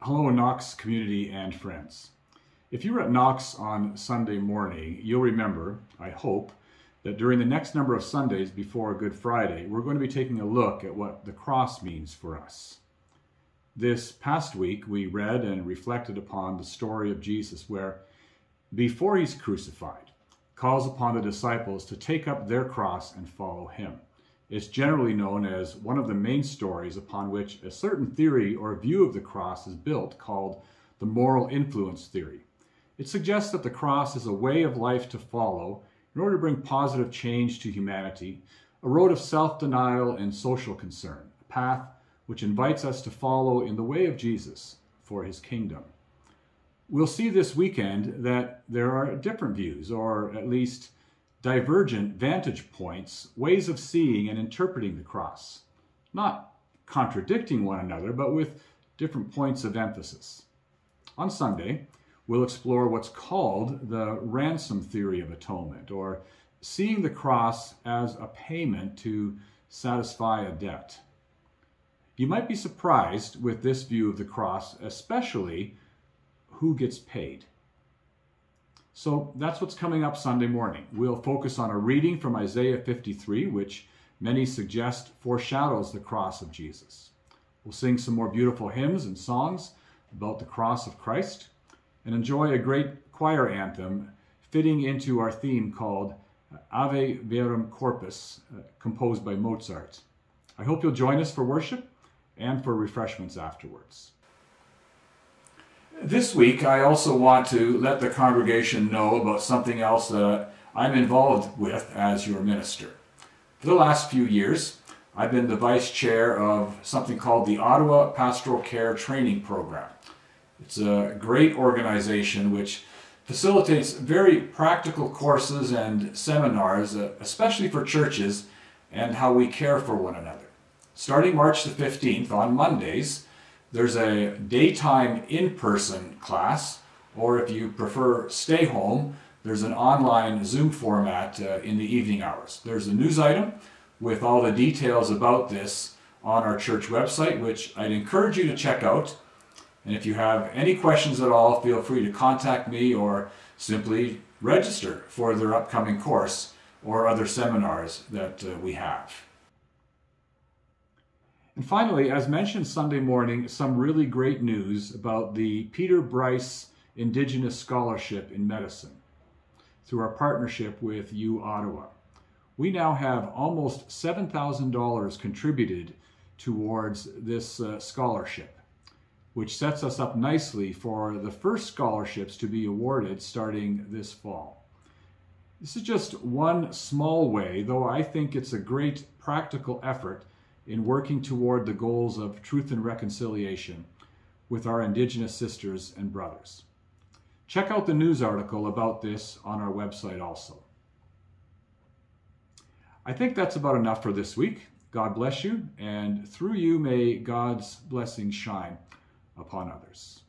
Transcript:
Hello, Knox community and friends. If you were at Knox on Sunday morning, you'll remember, I hope, that during the next number of Sundays before Good Friday, we're going to be taking a look at what the cross means for us. This past week, we read and reflected upon the story of Jesus where, before he's crucified, calls upon the disciples to take up their cross and follow him. It's generally known as one of the main stories upon which a certain theory or view of the cross is built, called the moral influence theory. It suggests that the cross is a way of life to follow in order to bring positive change to humanity, a road of self-denial and social concern, a path which invites us to follow in the way of Jesus for his kingdom. We'll see this weekend that there are different views, or at least divergent vantage points, ways of seeing and interpreting the cross, not contradicting one another, but with different points of emphasis. On Sunday, we'll explore what's called the Ransom Theory of Atonement, or seeing the cross as a payment to satisfy a debt. You might be surprised with this view of the cross, especially who gets paid. So that's what's coming up Sunday morning. We'll focus on a reading from Isaiah 53, which many suggest foreshadows the cross of Jesus. We'll sing some more beautiful hymns and songs about the cross of Christ, and enjoy a great choir anthem fitting into our theme called Ave Verum Corpus, composed by Mozart. I hope you'll join us for worship and for refreshments afterwards. This week, I also want to let the congregation know about something else that I'm involved with as your minister. For the last few years, I've been the vice chair of something called the Ottawa Pastoral Care Training Program. It's a great organization which facilitates very practical courses and seminars, especially for churches, and how we care for one another. Starting March the 15th, on Mondays, there's a daytime in-person class, or if you prefer stay home, there's an online Zoom format in the evening hours. There's a news item with all the details about this on our church website, which I'd encourage you to check out. And if you have any questions at all, feel free to contact me or simply register for their upcoming course or other seminars that we have. And finally, as mentioned Sunday morning, some really great news about the Peter Bryce Indigenous Scholarship in Medicine through our partnership with U Ottawa. We now have almost $7,000 contributed towards this scholarship, which sets us up nicely for the first scholarships to be awarded starting this fall. This is just one small way, though I think it's a great practical effort in working toward the goals of truth and reconciliation with our Indigenous sisters and brothers. Check out the news article about this on our website also. I think that's about enough for this week. God bless you, and through you may God's blessings shine upon others.